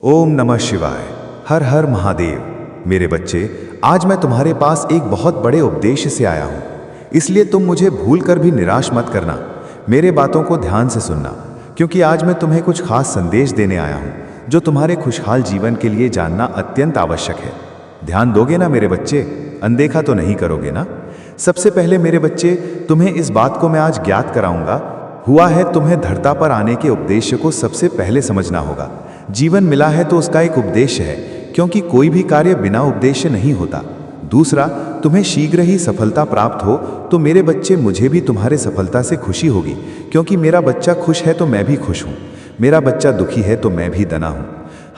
ओम नमः शिवाय। हर हर महादेव। मेरे बच्चे, आज मैं तुम्हारे पास एक बहुत बड़े उपदेश से आया हूँ, इसलिए तुम मुझे भूल कर भी निराश मत करना। मेरे बातों को ध्यान से सुनना, क्योंकि आज मैं तुम्हें कुछ खास संदेश देने आया हूँ जो तुम्हारे खुशहाल जीवन के लिए जानना अत्यंत आवश्यक है। ध्यान दोगे ना मेरे बच्चे? अनदेखा तो नहीं करोगे ना? सबसे पहले मेरे बच्चे, तुम्हें इस बात को मैं आज ज्ञात कराऊंगा। हुआ है, तुम्हें धरती पर आने के उद्देश्य को सबसे पहले समझना होगा। जीवन मिला है तो उसका एक उद्देश्य है, क्योंकि कोई भी कार्य बिना उद्देश्य नहीं होता। दूसरा, तुम्हें शीघ्र ही सफलता प्राप्त हो तो मेरे बच्चे, मुझे भी तुम्हारे सफलता से खुशी होगी, क्योंकि मेरा बच्चा खुश है तो मैं भी खुश हूँ। मेरा बच्चा दुखी है तो मैं भी दना हूँ।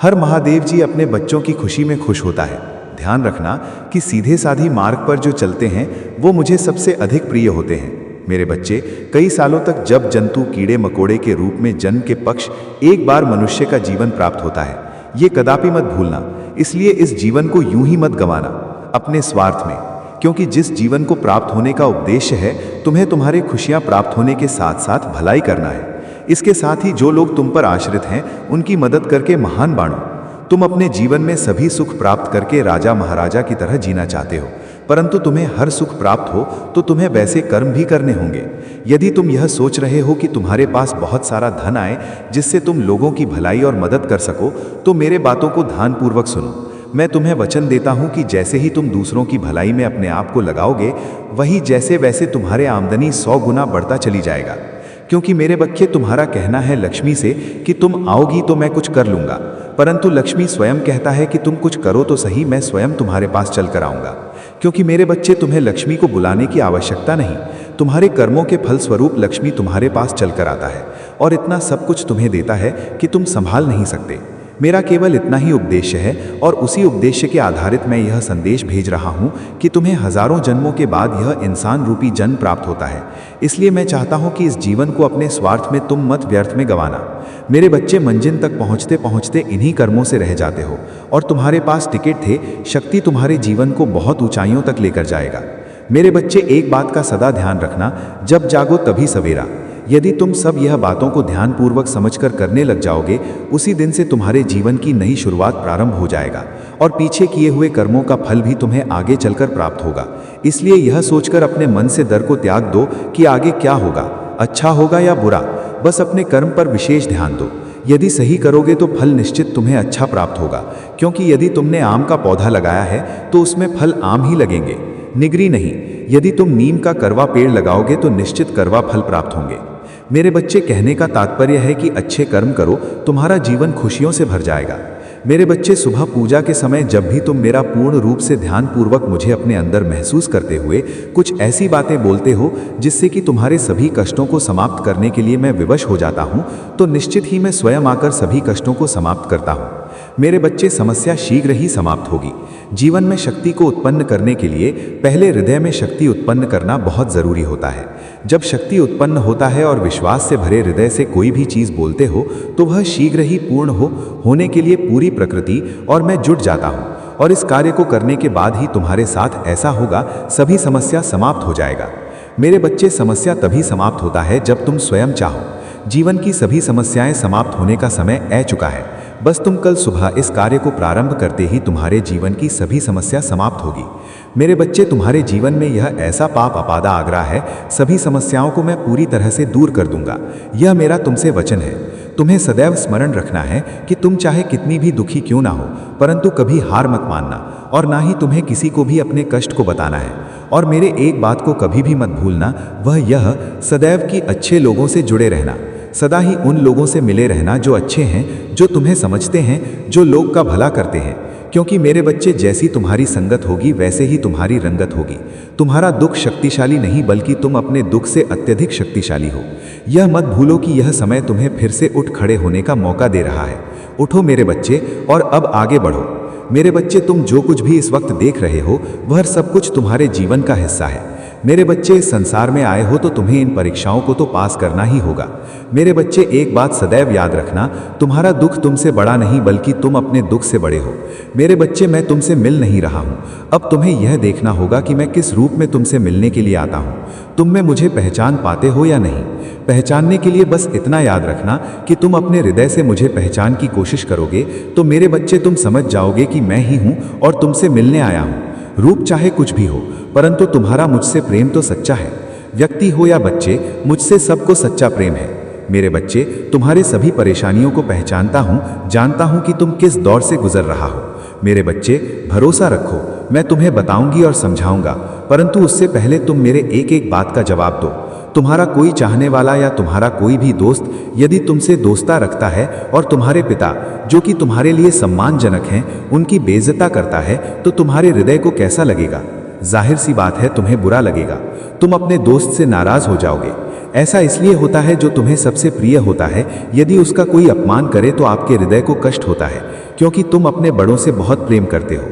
हर महादेव जी अपने बच्चों की खुशी में खुश होता है। ध्यान रखना कि सीधे साधी मार्ग पर जो चलते हैं वो मुझे सबसे अधिक प्रिय होते हैं। मेरे बच्चे, कई सालों तक जब जंतु कीड़े मकोड़े के रूप में जन्म के पक्ष एक बार मनुष्य का जीवन प्राप्त होता है, ये कदापि मत भूलना। इसलिए इस जीवन को यूं ही मत गंवाना अपने स्वार्थ में, क्योंकि जिस जीवन को प्राप्त होने का उद्देश्य है, तुम्हें तुम्हारी खुशियां प्राप्त होने के साथ साथ भलाई करना है। इसके साथ ही जो लोग तुम पर आश्रित हैं उनकी मदद करके महान बानो। तुम अपने जीवन में सभी सुख प्राप्त करके राजा महाराजा की तरह जीना चाहते हो, परंतु तुम्हें हर सुख प्राप्त हो तो तुम्हें वैसे कर्म भी करने होंगे। यदि तुम यह सोच रहे हो कि तुम्हारे पास बहुत सारा धन आए जिससे तुम लोगों की भलाई और मदद कर सको, तो मेरे बातों को ध्यानपूर्वक सुनो। मैं तुम्हें वचन देता हूं कि जैसे ही तुम दूसरों की भलाई में अपने आप को लगाओगे, वही जैसे वैसे तुम्हारे आमदनी 100 गुना बढ़ता चली जाएगा। क्योंकि मेरे बच्चे, तुम्हारा कहना है लक्ष्मी से कि तुम आओगी तो मैं कुछ कर लूंगा, परंतु लक्ष्मी स्वयं कहता है कि तुम कुछ करो तो सही, मैं स्वयं तुम्हारे पास चल कर आऊंगा। क्योंकि मेरे बच्चे, तुम्हें लक्ष्मी को बुलाने की आवश्यकता नहीं, तुम्हारे कर्मों के फल स्वरूप लक्ष्मी तुम्हारे पास चलकर आता है और इतना सब कुछ तुम्हें देता है कि तुम संभाल नहीं सकते। मेरा केवल इतना ही उद्देश्य है और उसी उद्देश्य के आधारित मैं यह संदेश भेज रहा हूँ कि तुम्हें हजारों जन्मों के बाद यह इंसान रूपी जन्म प्राप्त होता है। इसलिए मैं चाहता हूँ कि इस जीवन को अपने स्वार्थ में तुम मत व्यर्थ में गंवाना। मेरे बच्चे, मंजिल तक पहुँचते पहुँचते इन्हीं कर्मों से रह जाते हो और तुम्हारे पास टिकट थे। शक्ति तुम्हारे जीवन को बहुत ऊंचाइयों तक लेकर जाएगा। मेरे बच्चे, एक बात का सदा ध्यान रखना, जब जागो तभी सवेरा। यदि तुम सब यह बातों को ध्यानपूर्वक समझकर करने लग जाओगे, उसी दिन से तुम्हारे जीवन की नई शुरुआत प्रारंभ हो जाएगा और पीछे किए हुए कर्मों का फल भी तुम्हें आगे चलकर प्राप्त होगा। इसलिए यह सोचकर अपने मन से डर को त्याग दो कि आगे क्या होगा, अच्छा होगा या बुरा। बस अपने कर्म पर विशेष ध्यान दो। यदि सही करोगे तो फल निश्चित तुम्हें अच्छा प्राप्त होगा, क्योंकि यदि तुमने आम का पौधा लगाया है तो उसमें फल आम ही लगेंगे, निगरी नहीं। यदि तुम नीम का करवा पेड़ लगाओगे तो निश्चित करवा फल प्राप्त होंगे। मेरे बच्चे, कहने का तात्पर्य है कि अच्छे कर्म करो, तुम्हारा जीवन खुशियों से भर जाएगा। मेरे बच्चे, सुबह पूजा के समय जब भी तुम मेरा पूर्ण रूप से ध्यानपूर्वक मुझे अपने अंदर महसूस करते हुए कुछ ऐसी बातें बोलते हो जिससे कि तुम्हारे सभी कष्टों को समाप्त करने के लिए मैं विवश हो जाता हूँ, तो निश्चित ही मैं स्वयं आकर सभी कष्टों को समाप्त करता हूँ। मेरे बच्चे, समस्या शीघ्र ही समाप्त होगी। जीवन में शक्ति को उत्पन्न करने के लिए पहले हृदय में शक्ति उत्पन्न करना बहुत जरूरी होता है। जब शक्ति उत्पन्न होता है और विश्वास से भरे हृदय से कोई भी चीज बोलते हो तो वह शीघ्र ही पूर्ण होने के लिए पूरी प्रकृति और मैं जुट जाता हूँ, और इस कार्य को करने के बाद ही तुम्हारे साथ ऐसा होगा, सभी समस्या समाप्त हो जाएगा। मेरे बच्चे, समस्या तभी समाप्त होता है जब तुम स्वयं चाहो। जीवन की सभी समस्याएं समाप्त होने का समय आ चुका है। बस तुम कल सुबह इस कार्य को प्रारंभ करते ही तुम्हारे जीवन की सभी समस्या समाप्त होगी। मेरे बच्चे, तुम्हारे जीवन में यह ऐसा पाप अपादा आगरा है, सभी समस्याओं को मैं पूरी तरह से दूर कर दूंगा। यह मेरा तुमसे वचन है। तुम्हें सदैव स्मरण रखना है कि तुम चाहे कितनी भी दुखी क्यों ना हो, परंतु कभी हार मत मानना, और ना ही तुम्हें किसी को भी अपने कष्ट को बताना है। और मेरे एक बात को कभी भी मत भूलना, वह यह सदैव कि अच्छे लोगों से जुड़े रहना। सदा ही उन लोगों से मिले रहना जो अच्छे हैं, जो तुम्हें समझते हैं, जो लोग का भला करते हैं। क्योंकि मेरे बच्चे, जैसी तुम्हारी संगत होगी वैसे ही तुम्हारी रंगत होगी। तुम्हारा दुख शक्तिशाली नहीं, बल्कि तुम अपने दुख से अत्यधिक शक्तिशाली हो। यह मत भूलो कि यह समय तुम्हें फिर से उठ खड़े होने का मौका दे रहा है। उठो मेरे बच्चे और अब आगे बढ़ो। मेरे बच्चे, तुम जो कुछ भी इस वक्त देख रहे हो वह सब कुछ तुम्हारे जीवन का हिस्सा है। मेरे बच्चे, इस संसार में आए हो तो तुम्हें इन परीक्षाओं को तो पास करना ही होगा। मेरे बच्चे, एक बात सदैव याद रखना, तुम्हारा दुख तुमसे बड़ा नहीं बल्कि तुम अपने दुख से बड़े हो। मेरे बच्चे, मैं तुमसे मिल नहीं रहा हूँ। अब तुम्हें यह देखना होगा कि मैं किस रूप में तुमसे मिलने के लिए आता हूँ। तुम में मुझे पहचान पाते हो या नहीं? पहचानने के लिए बस इतना याद रखना कि तुम अपने हृदय से मुझे पहचान की कोशिश करोगे तो मेरे बच्चे तुम समझ जाओगे कि मैं ही हूँ और तुमसे मिलने आया हूँ। रूप चाहे कुछ भी हो, परंतु तुम्हारा मुझसे प्रेम तो सच्चा है। व्यक्ति हो या बच्चे, मुझसे सबको सच्चा प्रेम है। मेरे बच्चे, तुम्हारे सभी परेशानियों को पहचानता हूँ, जानता हूँ कि तुम किस दौर से गुजर रहा हो। मेरे बच्चे, भरोसा रखो, मैं तुम्हें बताऊंगी और समझाऊंगा, परंतु उससे पहले तुम मेरे एक एक बात का जवाब दो। तुम्हारा कोई चाहने वाला या तुम्हारा कोई भी दोस्त यदि तुमसे दोस्ता रखता है और तुम्हारे पिता, जो कि तुम्हारे लिए सम्मानजनक हैं, उनकी बेइज्जता करता है तो तुम्हारे हृदय को कैसा लगेगा? जाहिर सी बात है, तुम्हें बुरा लगेगा। तुम अपने दोस्त से नाराज हो जाओगे। ऐसा इसलिए होता है जो तुम्हें सबसे प्रिय होता है, यदि उसका कोई अपमान करे तो आपके हृदय को कष्ट होता है, क्योंकि तुम अपने बड़ों से बहुत प्रेम करते हो।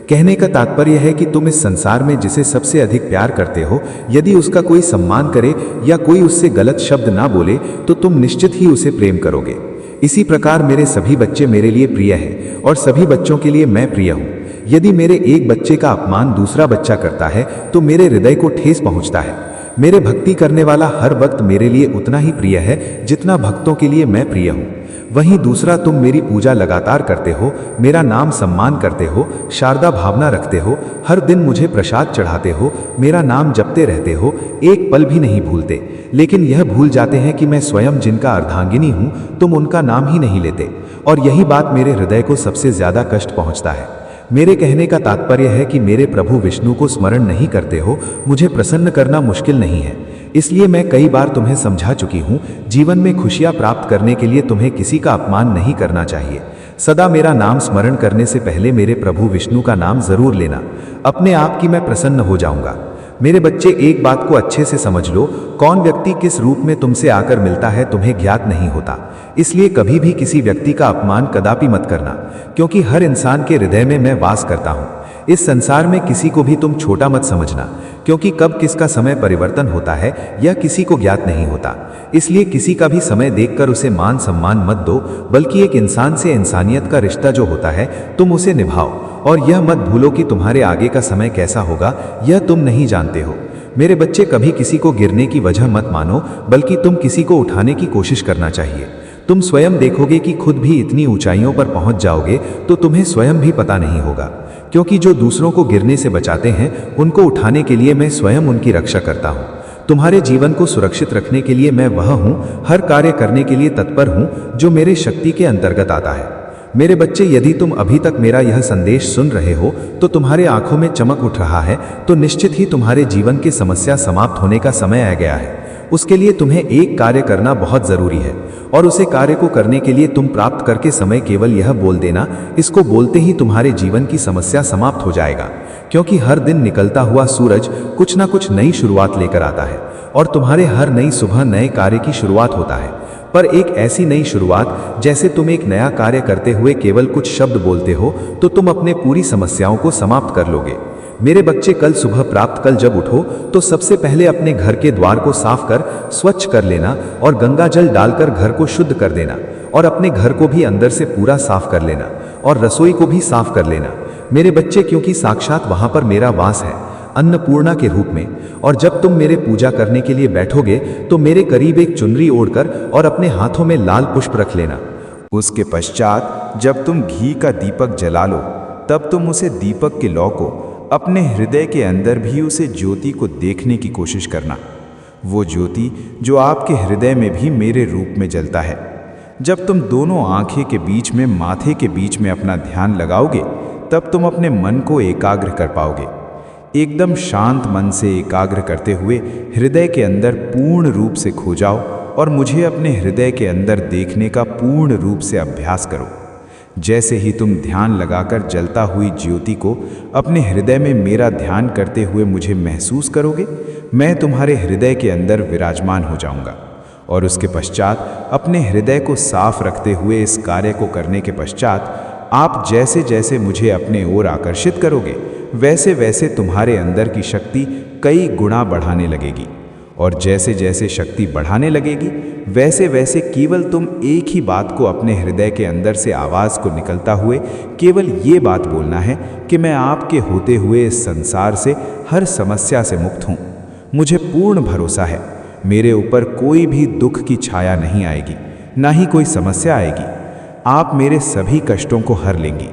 कहने का तात्पर्य है कि तुम इस संसार में जिसे सबसे अधिक प्यार करते हो, यदि उसका कोई सम्मान करे या कोई उससे गलत शब्द ना बोले तो तुम निश्चित ही उसे प्रेम करोगे। इसी प्रकार मेरे सभी बच्चे मेरे लिए प्रिय हैं और सभी बच्चों के लिए मैं प्रिय हूँ। यदि मेरे एक बच्चे का अपमान दूसरा बच्चा करता है तो मेरे हृदय को ठेस पहुँचता है। मेरे भक्ति करने वाला हर वक्त मेरे लिए उतना ही प्रिय है जितना भक्तों के लिए मैं प्रिय हूँ। वहीं दूसरा, तुम मेरी पूजा लगातार करते हो, मेरा नाम सम्मान करते हो, शारदा भावना रखते हो, हर दिन मुझे प्रसाद चढ़ाते हो, मेरा नाम जपते रहते हो, एक पल भी नहीं भूलते। लेकिन यह भूल जाते हैं कि मैं स्वयं जिनका अर्धांगिनी हूँ, तुम उनका नाम ही नहीं लेते, और यही बात मेरे हृदय को सबसे ज्यादा कष्ट पहुँचता है। मेरे कहने का तात्पर्य है कि मेरे प्रभु विष्णु को स्मरण नहीं करते हो। मुझे प्रसन्न करना मुश्किल नहीं है, इसलिए मैं कई बार तुम्हें समझा चुकी हूँ, जीवन में खुशियाँ प्राप्त करने के लिए तुम्हें किसी का अपमान नहीं करना चाहिए। सदा मेरा नाम स्मरण करने से पहले मेरे प्रभु विष्णु का नाम जरूर लेना, अपने आप की मैं प्रसन्न हो जाऊंगा। मेरे बच्चे, एक बात को अच्छे से समझ लो, कौन व्यक्ति किस रूप में तुमसे आकर मिलता है तुम्हें ज्ञात नहीं होता। इसलिए कभी भी किसी व्यक्ति का अपमान कदापि मत करना, क्योंकि हर इंसान के हृदय में मैं वास करता हूँ। इस संसार में किसी को भी तुम छोटा मत समझना, क्योंकि कब किसका समय परिवर्तन होता है यह किसी को ज्ञात नहीं होता। इसलिए किसी का भी समय देखकर उसे मान सम्मान मत दो, बल्कि एक इंसान से इंसानियत का रिश्ता जो होता है तुम उसे निभाओ, और यह मत भूलो कि तुम्हारे आगे का समय कैसा होगा यह तुम नहीं जानते हो। मेरे बच्चे, कभी किसी को गिरने की वजह मत मानो, बल्कि तुम किसी को उठाने की कोशिश करना चाहिए। तुम स्वयं देखोगे कि खुद भी इतनी ऊंचाइयों पर पहुंच जाओगे तो तुम्हें स्वयं भी पता नहीं होगा, क्योंकि जो दूसरों को गिरने से बचाते हैं उनको उठाने के लिए मैं स्वयं उनकी रक्षा करता हूँ। तुम्हारे जीवन को सुरक्षित रखने के लिए मैं वह हूँ, हर कार्य करने के लिए तत्पर हूँ जो मेरे शक्ति के अंतर्गत आता है। मेरे बच्चे, यदि तुम अभी तक मेरा यह संदेश सुन रहे हो तो तुम्हारे आंखों में चमक उठ रहा है, तो निश्चित ही तुम्हारे जीवन की समस्या समाप्त होने का समय आ गया है। उसके लिए तुम्हें एक कार्य करना बहुत जरूरी है, और उसे कार्य को करने के लिए तुम प्राप्त करके समय केवल यह बोल देना। इसको बोलते ही तुम्हारे जीवन की समस्या समाप्त हो जाएगा, क्योंकि हर दिन निकलता हुआ सूरज कुछ ना कुछ नई शुरुआत लेकर आता है, और तुम्हारे हर नई सुबह नए कार्य की शुरुआत होता है। पर एक ऐसी नई शुरुआत, जैसे तुम एक नया कार्य करते हुए केवल कुछ शब्द बोलते हो तो तुम अपने पूरी समस्याओं को समाप्त कर लोगे। मेरे बच्चे, कल सुबह प्राप्त कल जब उठो तो सबसे पहले अपने घर के द्वार को साफ कर स्वच्छ कर लेना, और गंगा जल डालकर घर को शुद्ध कर देना, और अपने घर को भी अंदर से पूरा साफ कर लेना, और रसोई को भी साफ कर लेना। मेरे बच्चे, क्योंकि साक्षात वहां पर मेरा वास है, अन्नपूर्णा के रूप में, और जब तुम मेरे पूजा करने के लिए बैठोगे तो मेरे करीब एक चुनरी ओढ़कर और अपने हाथों में लाल पुष्प रख लेना। उसके पश्चात जब तुम घी का दीपक जला लो, तब तुम उसे दीपक के लौ को अपने हृदय के अंदर भी उसे ज्योति को देखने की कोशिश करना, वो ज्योति जो आपके हृदय में भी मेरे रूप में जलता है। जब तुम दोनों आंखें के बीच में, माथे के बीच में अपना ध्यान लगाओगे, तब तुम अपने मन को एकाग्र कर पाओगे। एकदम शांत मन से एकाग्र करते हुए हृदय के अंदर पूर्ण रूप से खो जाओ, और मुझे अपने हृदय के अंदर देखने का पूर्ण रूप से अभ्यास करो। जैसे ही तुम ध्यान लगाकर जलता हुई ज्योति को अपने हृदय में मेरा ध्यान करते हुए मुझे महसूस करोगे, मैं तुम्हारे हृदय के अंदर विराजमान हो जाऊंगा। और उसके पश्चात अपने हृदय को साफ रखते हुए इस कार्य को करने के पश्चात आप जैसे जैसे मुझे अपने ओर आकर्षित करोगे, वैसे वैसे तुम्हारे अंदर की शक्ति कई गुना बढ़ाने लगेगी। और जैसे जैसे शक्ति बढ़ाने लगेगी वैसे वैसे केवल तुम एक ही बात को अपने हृदय के अंदर से आवाज़ को निकलता हुए केवल ये बात बोलना है कि मैं आपके होते हुए इस संसार से हर समस्या से मुक्त हूँ। मुझे पूर्ण भरोसा है मेरे ऊपर कोई भी दुख की छाया नहीं आएगी, ना ही कोई समस्या आएगी। आप मेरे सभी कष्टों को हर लेंगी।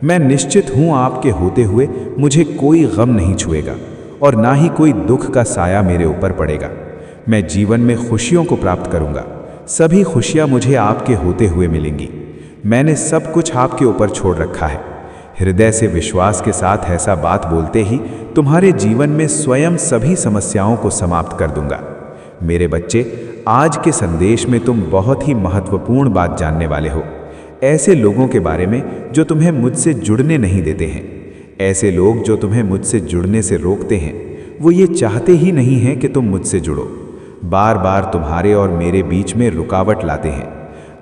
मैं निश्चित हूँ आपके होते हुए मुझे कोई गम नहीं छुएगा और ना ही कोई दुख का साया मेरे ऊपर पड़ेगा। मैं जीवन में खुशियों को प्राप्त करूँगा। सभी खुशियाँ मुझे आपके होते हुए मिलेंगी। मैंने सब कुछ आपके ऊपर छोड़ रखा है। हृदय से विश्वास के साथ ऐसा बात बोलते ही तुम्हारे जीवन में स्वयं सभी समस्याओं को समाप्त कर दूंगा। मेरे बच्चे, आज के संदेश में तुम बहुत ही महत्वपूर्ण बात जानने वाले हो। ऐसे लोगों के बारे में जो तुम्हें मुझसे जुड़ने नहीं देते हैं। ऐसे लोग जो तुम्हें मुझसे जुड़ने से रोकते हैं, वो ये चाहते ही नहीं हैं कि तुम मुझसे जुड़ो। बार बार तुम्हारे और मेरे बीच में रुकावट लाते हैं।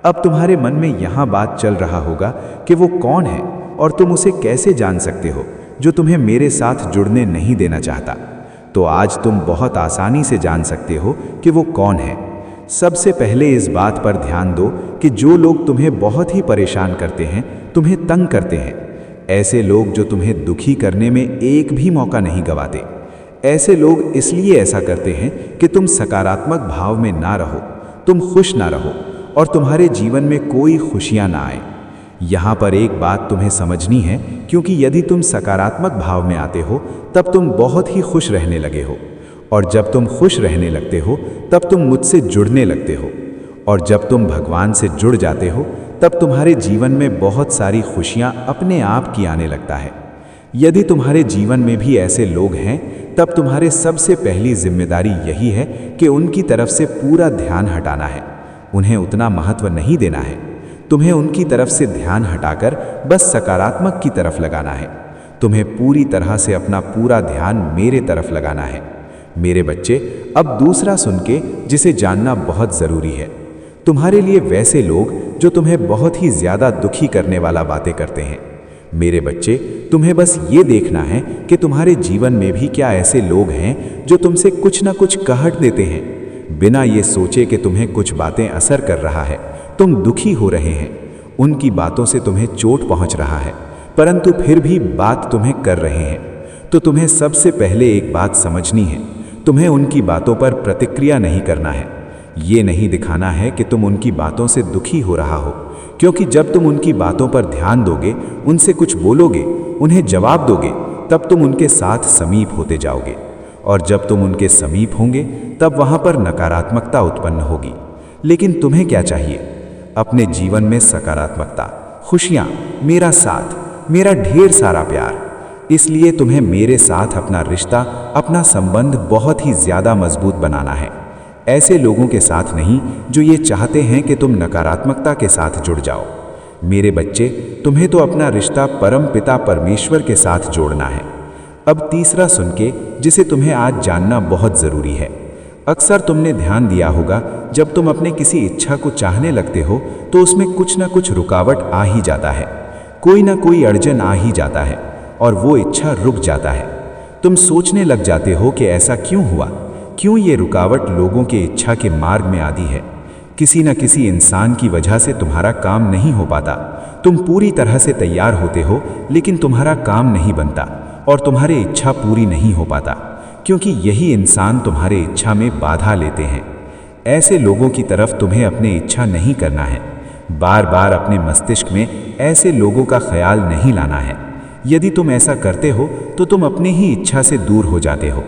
अब तुम्हारे मन में यहाँ बात चल रहा होगा कि वो कौन है और तुम उसे कैसे जान सकते हो जो तुम्हें मेरे साथ जुड़ने नहीं देना चाहता। तो आज तुम बहुत आसानी से जान सकते हो कि वो कौन है। सबसे पहले इस बात पर ध्यान दो कि जो लोग तुम्हें बहुत ही परेशान करते हैं, तुम्हें तंग करते हैं, ऐसे लोग जो तुम्हें दुखी करने में एक भी मौका नहीं गंवाते, ऐसे लोग इसलिए ऐसा करते हैं कि तुम सकारात्मक भाव में ना रहो, तुम खुश ना रहो और तुम्हारे जीवन में कोई खुशियां ना आए। यहाँ पर एक बात तुम्हें समझनी है, क्योंकि यदि तुम सकारात्मक भाव में आते हो तब तुम बहुत ही खुश रहने लगे हो, और जब तुम खुश रहने लगते हो तब तुम मुझसे जुड़ने लगते हो, और जब तुम भगवान से जुड़ जाते हो तब तुम्हारे जीवन में बहुत सारी खुशियाँ अपने आप की आने लगता है। यदि तुम्हारे जीवन में भी ऐसे लोग हैं तब तुम्हारे सबसे पहली जिम्मेदारी यही है कि उनकी तरफ से पूरा ध्यान हटाना है। उन्हें उतना महत्व नहीं देना है। तुम्हें उनकी तरफ से ध्यान हटाकर बस सकारात्मक की तरफ लगाना है। तुम्हें पूरी तरह से अपना पूरा ध्यान मेरे तरफ लगाना है। मेरे बच्चे, अब दूसरा सुन के जिसे जानना बहुत ज़रूरी है। तुम्हारे लिए वैसे लोग जो तुम्हें बहुत ही ज़्यादा दुखी करने वाला बातें करते हैं। मेरे बच्चे, तुम्हें बस ये देखना है कि तुम्हारे जीवन में भी क्या ऐसे लोग हैं जो तुमसे कुछ ना कुछ कहट देते हैं, बिना ये सोचे कि तुम्हें कुछ बातें असर कर रहा है, तुम दुखी हो रहे हैं, उनकी बातों से तुम्हें चोट पहुंच रहा है, परंतु फिर भी बात तुम्हें कर रहे हैं। तो तुम्हें सबसे पहले एक बात समझनी है, तुम्हें उनकी बातों पर प्रतिक्रिया नहीं करना है। ये नहीं दिखाना है कि तुम उनकी बातों से दुखी हो रहा हो, क्योंकि जब तुम उनकी बातों पर ध्यान दोगे, उनसे कुछ बोलोगे, उन्हें जवाब दोगे, तब तुम उनके साथ समीप होते जाओगे, और जब तुम उनके समीप होंगे तब वहाँ पर नकारात्मकता उत्पन्न होगी। लेकिन तुम्हें क्या चाहिए? अपने जीवन में सकारात्मकता, खुशियाँ, मेरा साथ, मेरा ढेर सारा प्यार। इसलिए तुम्हें मेरे साथ अपना रिश्ता, अपना संबंध बहुत ही ज़्यादा मजबूत बनाना है। ऐसे लोगों के साथ नहीं जो ये चाहते हैं कि तुम नकारात्मकता के साथ जुड़ जाओ। मेरे बच्चे, तुम्हें तो अपना रिश्ता परम पिता परमेश्वर के साथ जोड़ना है। अब तीसरा सुन के जिसे तुम्हें आज जानना बहुत ज़रूरी है। अक्सर तुमने ध्यान दिया होगा, जब तुम अपने किसी इच्छा को चाहने लगते हो तो उसमें कुछ ना कुछ रुकावट आ ही जाता है, कोई ना कोई अड़चन आ ही जाता है और वो इच्छा रुक जाता है। तुम सोचने लग जाते हो कि ऐसा क्यों हुआ, क्यों ये रुकावट लोगों के इच्छा के मार्ग में आती है। किसी न किसी इंसान की वजह से तुम्हारा काम नहीं हो पाता। तुम पूरी तरह से तैयार होते हो लेकिन तुम्हारा काम नहीं बनता और तुम्हारी इच्छा पूरी नहीं हो पाता, क्योंकि यही इंसान तुम्हारे इच्छा में बाधा लेते हैं। ऐसे लोगों की तरफ तुम्हें अपनी इच्छा नहीं करना है। बार बार अपने मस्तिष्क में ऐसे लोगों का ख्याल नहीं लाना है। यदि तुम ऐसा करते हो तो तुम अपनी ही इच्छा से दूर हो जाते हो।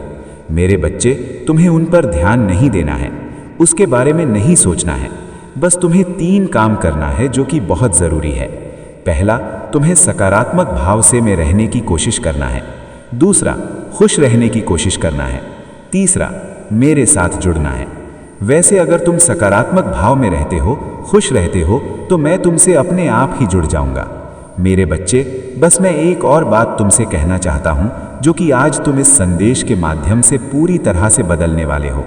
मेरे बच्चे, तुम्हें उन पर ध्यान नहीं देना है, उसके बारे में नहीं सोचना है। बस तुम्हें 3 काम करना है जो कि बहुत ज़रूरी है। पहला, तुम्हें सकारात्मक भाव से में रहने की कोशिश करना है। दूसरा, खुश रहने की कोशिश करना है। तीसरा, मेरे साथ जुड़ना है। वैसे अगर तुम सकारात्मक भाव में रहते हो, खुश रहते हो, तो मैं तुमसे अपने आप ही जुड़ जाऊंगा। मेरे बच्चे, बस मैं एक और बात तुमसे कहना चाहता हूँ जो कि आज तुम इस संदेश के माध्यम से पूरी तरह से बदलने वाले हो।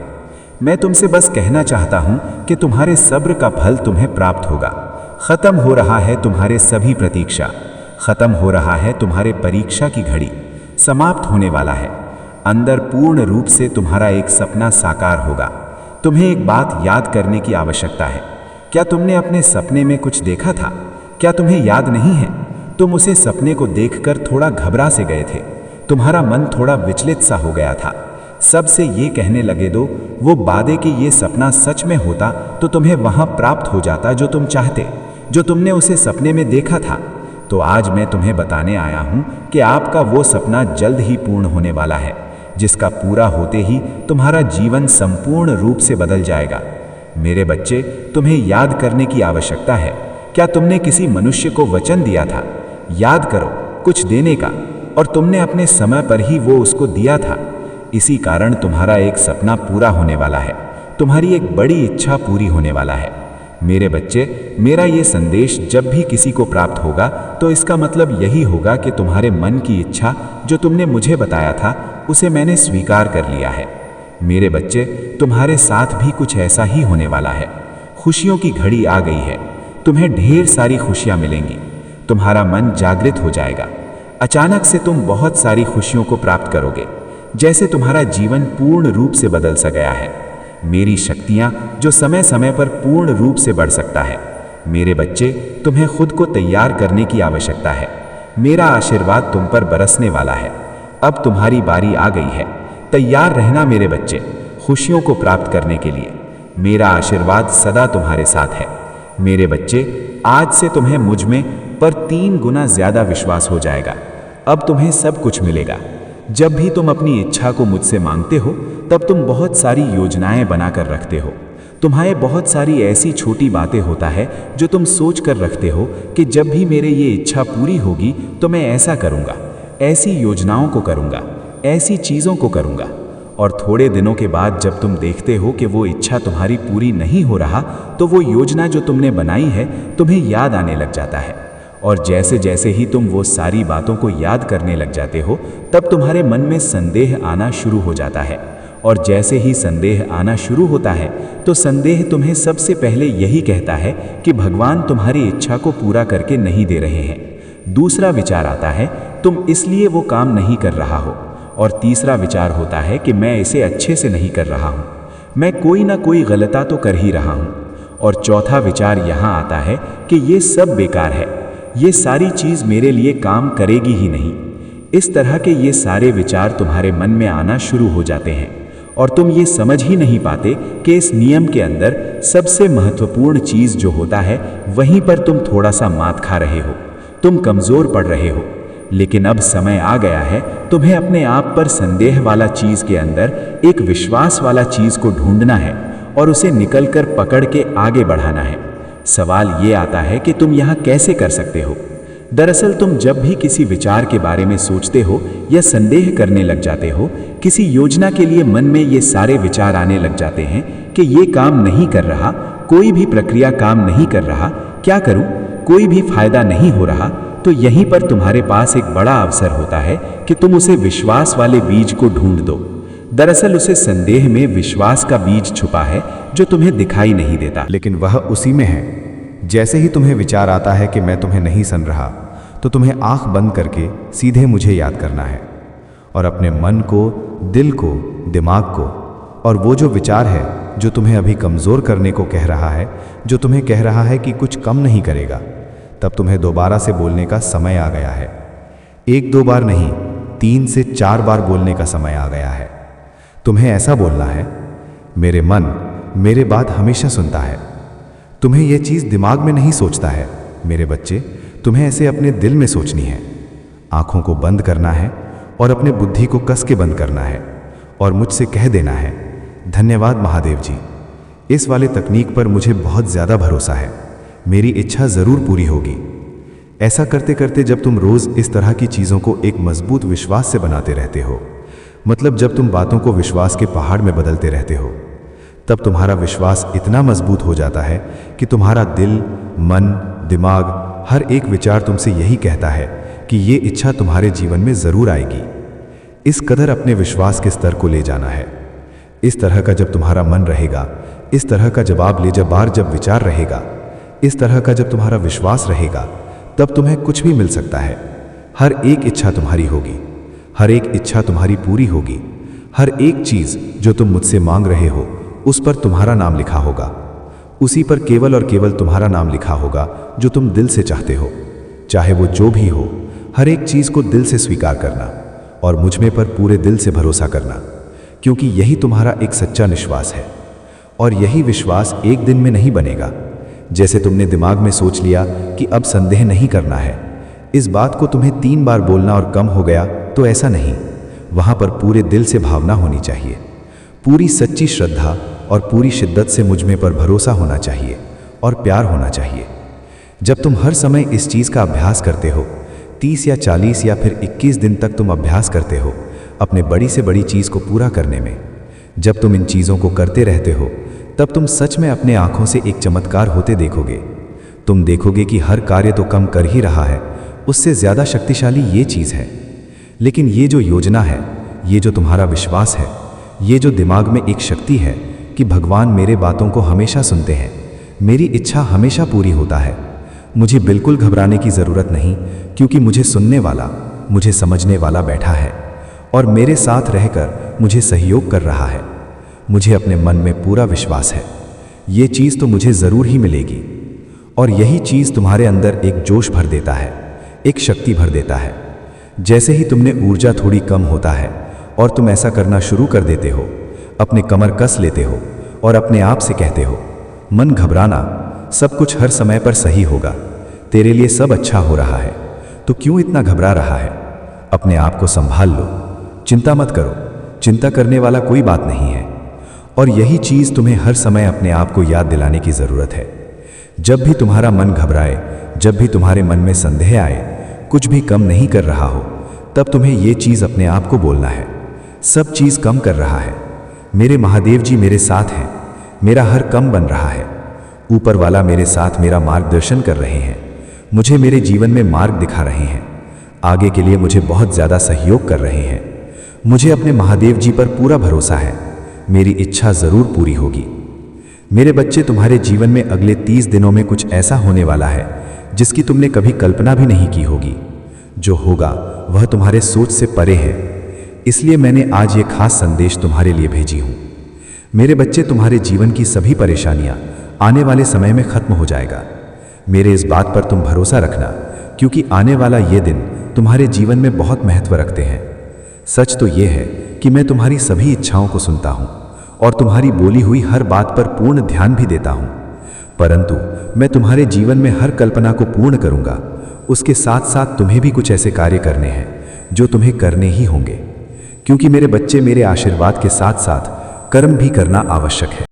मैं तुमसे बस कहना चाहता हूँ कि तुम्हारे सब्र का फल तुम्हें प्राप्त होगा। खत्म हो रहा है तुम्हारे सभी प्रतीक्षा, खत्म हो रहा है तुम्हारे परीक्षा की घड़ी, समाप्त होने वाला है। अंदर पूर्ण रूप से तुम्हारा एक सपना साकार होगा। तुम्हें एक बात याद करने की आवश्यकता है। क्या तुमने अपने सपने में कुछ देखा था? क्या तुम्हें याद नहीं है? तुम उसे सपने को देखकर थोड़ा घबरा से गए थे। तुम्हारा मन थोड़ा विचलित सा हो गया था। सबसे ये कहने लगे दो वो वादे कि ये सपना सच में होता तो तुम्हें वहां प्राप्त हो जाता जो तुम चाहते, जो तुमने उसे सपने में देखा था। तो आज मैं तुम्हें बताने आया हूं कि आपका वो सपना जल्द ही पूर्ण होने वाला है, जिसका पूरा होते ही तुम्हारा जीवन संपूर्ण रूप से बदल जाएगा। मेरे बच्चे, तुम्हें याद करने की आवश्यकता है। क्या तुमने किसी मनुष्य को वचन दिया था? याद करो, कुछ देने का, और तुमने अपने समय पर ही वो उसको दिया था। इसी कारण तुम्हारा एक सपना पूरा होने वाला है, तुम्हारी एक बड़ी इच्छा पूरी होने वाला है। मेरे बच्चे, मेरा ये संदेश जब भी किसी को प्राप्त होगा तो इसका मतलब यही होगा कि तुम्हारे मन की इच्छा जो तुमने मुझे बताया था उसे मैंने स्वीकार कर लिया है। मेरे बच्चे, तुम्हारे साथ भी कुछ ऐसा ही होने वाला है। खुशियों की घड़ी आ गई है। तुम्हें ढेर सारी खुशियां मिलेंगी। तुम्हारा मन जागृत हो जाएगा। अचानक से तुम बहुत सारी खुशियों को प्राप्त करोगे, जैसे तुम्हारा जीवन पूर्ण रूप से बदल सा गया है। मेरी शक्तियां जो समय समय पर पूर्ण रूप से बढ़ सकता है। मेरे बच्चे, तुम्हें खुद को तैयार करने की आवश्यकता है। मेरा आशीर्वाद तुम पर बरसने वाला है। अब तुम्हारी बारी आ गई है। तैयार रहना मेरे बच्चे, खुशियों को प्राप्त करने के लिए। मेरा आशीर्वाद सदा तुम्हारे साथ है। मेरे बच्चे, आज से तुम्हें मुझ में पर 3 गुना ज्यादा विश्वास हो जाएगा। अब तुम्हें सब कुछ मिलेगा। जब भी तुम अपनी इच्छा को मुझसे मांगते हो तब तुम बहुत सारी योजनाएं बनाकर रखते हो। तुम्हारे बहुत सारी ऐसी छोटी बातें होता है जो तुम सोच कर रखते हो कि जब भी मेरे ये इच्छा पूरी होगी तो मैं ऐसा करूँगा, ऐसी योजनाओं को करूँगा, ऐसी चीज़ों को करूँगा। और थोड़े दिनों के बाद जब तुम देखते हो कि वो इच्छा तुम्हारी पूरी नहीं हो रहा तो वो योजना जो तुमने बनाई है तुम्हें याद आने लग जाता है। और जैसे जैसे ही तुम वो सारी बातों को याद करने लग जाते हो तब तुम्हारे मन में संदेह आना शुरू हो जाता है। और जैसे ही संदेह आना शुरू होता है तो संदेह तुम्हें सबसे पहले यही कहता है कि भगवान तुम्हारी इच्छा को पूरा करके नहीं दे रहे हैं। दूसरा विचार आता है तुम इसलिए वो काम नहीं कर रहा हो। और तीसरा विचार होता है कि मैं इसे अच्छे से नहीं कर रहा हूँ, मैं कोई ना कोई गलता तो कर ही रहा हूँ। और चौथा विचार यहाँ आता है कि ये सब बेकार है, ये सारी चीज़ मेरे लिए काम करेगी ही नहीं। इस तरह के ये सारे विचार तुम्हारे मन में आना शुरू हो जाते हैं और तुम ये समझ ही नहीं पाते कि इस नियम के अंदर सबसे महत्वपूर्ण चीज़ जो होता है वहीं पर तुम थोड़ा सा मात खा रहे हो, तुम कमज़ोर पड़ रहे हो। लेकिन अब समय आ गया है तुम्हें अपने आप पर संदेह वाला चीज़ के अंदर एक विश्वास वाला चीज़ को ढूंढना है और उसे निकलकर पकड़ के आगे बढ़ाना है। सवाल ये आता है कि तुम यहाँ कैसे कर सकते हो। दरअसल तुम जब भी किसी विचार के बारे में सोचते हो या संदेह करने लग जाते हो, किसी योजना के लिए मन में ये सारे विचार आने लग जाते हैं कि ये काम नहीं कर रहा, कोई भी प्रक्रिया काम नहीं कर रहा, क्या करूं, कोई भी फायदा नहीं हो रहा, तो यहीं पर तुम्हारे पास एक बड़ा अवसर होता है कि तुम उसे विश्वास वाले बीज को ढूंढ दो। दरअसल उसे संदेह में विश्वास का बीज छुपा है जो तुम्हें दिखाई नहीं देता, लेकिन वह उसी में है। जैसे ही तुम्हें विचार आता है कि मैं तुम्हें नहीं सुन रहा, तो तुम्हें आंख बंद करके सीधे मुझे याद करना है और अपने मन को, दिल को, दिमाग को और वो जो विचार है जो तुम्हें अभी कमज़ोर करने को कह रहा है, जो तुम्हें कह रहा है कि कुछ कम नहीं करेगा, तब तुम्हें दोबारा से बोलने का समय आ गया है। 1-2 बार नहीं, 3 से 4 बार बोलने का समय आ गया है। तुम्हें ऐसा बोलना है, मेरे मन मेरे बात हमेशा सुनता है। तुम्हें यह चीज़ दिमाग में नहीं सोचता है। मेरे बच्चे, तुम्हें ऐसे अपने दिल में सोचनी है। आंखों को बंद करना है और अपने बुद्धि को कस के बंद करना है और मुझसे कह देना है, धन्यवाद महादेव जी, इस वाले तकनीक पर मुझे बहुत ज़्यादा भरोसा है, मेरी इच्छा ज़रूर पूरी होगी। ऐसा करते करते जब तुम रोज़ इस तरह की चीज़ों को एक मजबूत विश्वास से बनाते रहते हो, मतलब जब तुम बातों को विश्वास के पहाड़ में बदलते रहते हो, तब तुम्हारा विश्वास इतना मजबूत हो जाता है कि तुम्हारा दिल, मन, दिमाग, हर एक विचार तुमसे यही कहता है कि ये इच्छा तुम्हारे जीवन में ज़रूर आएगी। इस कदर अपने विश्वास के स्तर को ले जाना है। इस तरह का जब तुम्हारा मन रहेगा, इस तरह का जब विचार रहेगा, इस तरह का जब तुम्हारा विश्वास रहेगा, तब तुम्हें कुछ भी मिल सकता है। हर एक इच्छा तुम्हारी होगी, हर एक इच्छा तुम्हारी पूरी होगी, हर एक चीज जो तुम मुझसे मांग रहे हो उस पर तुम्हारा नाम लिखा होगा। उसी पर केवल और केवल तुम्हारा नाम लिखा होगा जो तुम दिल से चाहते हो, चाहे वो जो भी हो। हर एक चीज को दिल से स्वीकार करना और मुझ में पर पूरे दिल से भरोसा करना, क्योंकि यही तुम्हारा एक सच्चा विश्वास है। और यही विश्वास एक दिन में नहीं बनेगा। जैसे तुमने दिमाग में सोच लिया कि अब संदेह नहीं करना है, इस बात को तुम्हें 3 बार बोलना और कम हो गया, तो ऐसा नहीं। वहां पर पूरे दिल से भावना होनी चाहिए, पूरी सच्ची श्रद्धा और पूरी शिद्दत से मुझ में पर भरोसा होना चाहिए और प्यार होना चाहिए। जब तुम हर समय इस चीज़ का अभ्यास करते हो, 30 या 40 या फिर 21 दिन तक तुम अभ्यास करते हो अपने बड़ी से बड़ी चीज़ को पूरा करने में, जब तुम इन चीज़ों को करते रहते हो, तब तुम सच में अपने आंखों से एक चमत्कार होते देखोगे। तुम देखोगे कि हर कार्य तो कम कर ही रहा है, उससे ज़्यादा शक्तिशाली ये चीज़ है। लेकिन ये जो योजना है, ये जो तुम्हारा विश्वास है, ये जो दिमाग में एक शक्ति है कि भगवान मेरे बातों को हमेशा सुनते हैं, मेरी इच्छा हमेशा पूरी होता है, मुझे बिल्कुल घबराने की ज़रूरत नहीं, क्योंकि मुझे सुनने वाला, मुझे समझने वाला बैठा है और मेरे साथ रहकर मुझे सहयोग कर रहा है। मुझे अपने मन में पूरा विश्वास है, ये चीज़ तो मुझे ज़रूर ही मिलेगी। और यही चीज़ तुम्हारे अंदर एक जोश भर देता है, एक शक्ति भर देता है। जैसे ही तुमने ऊर्जा थोड़ी कम होता है और तुम ऐसा करना शुरू कर देते हो, अपने कमर कस लेते हो और अपने आप से कहते हो, मन घबराना, सब कुछ हर समय पर सही होगा, तेरे लिए सब अच्छा हो रहा है, तो क्यों इतना घबरा रहा है? अपने आप को संभाल लो, चिंता मत करो, चिंता करने वाला कोई बात नहीं है। और यही चीज़ तुम्हें हर समय अपने आप को याद दिलाने की ज़रूरत है। जब भी तुम्हारा मन घबराए, जब भी तुम्हारे मन में संदेह आए, कुछ भी कम नहीं कर रहा हो, तब तुम्हें ये चीज़ अपने आप को बोलना है, सब चीज़ कम कर रहा है, मेरे महादेव जी मेरे साथ हैं, मेरा हर कम बन रहा है, ऊपर वाला मेरे साथ मेरा मार्गदर्शन कर रहे हैं, मुझे मेरे जीवन में मार्ग दिखा रहे हैं, आगे के लिए मुझे बहुत ज़्यादा सहयोग कर रहे हैं। मुझे अपने महादेव जी पर पूरा भरोसा है, मेरी इच्छा ज़रूर पूरी होगी। मेरे बच्चे, तुम्हारे जीवन में अगले 30 दिनों में कुछ ऐसा होने वाला है जिसकी तुमने कभी कल्पना भी नहीं की होगी। जो होगा वह तुम्हारे सोच से परे है, इसलिए मैंने आज ये खास संदेश तुम्हारे लिए भेजी हूँ। मेरे बच्चे, तुम्हारे जीवन की सभी परेशानियाँ आने वाले समय में खत्म हो जाएगा। मेरे इस बात पर तुम भरोसा रखना, क्योंकि आने वाला ये दिन तुम्हारे जीवन में बहुत महत्व रखते हैं। सच तो ये है कि मैं तुम्हारी सभी इच्छाओं को सुनता हूँ और तुम्हारी बोली हुई हर बात पर पूर्ण ध्यान भी देता हूँ, परंतु मैं तुम्हारे जीवन में हर कल्पना को पूर्ण करूँगा। उसके साथ साथ तुम्हें भी कुछ ऐसे कार्य करने हैं जो तुम्हें करने ही होंगे, क्योंकि मेरे बच्चे, मेरे आशीर्वाद के साथ साथ कर्म भी करना आवश्यक है।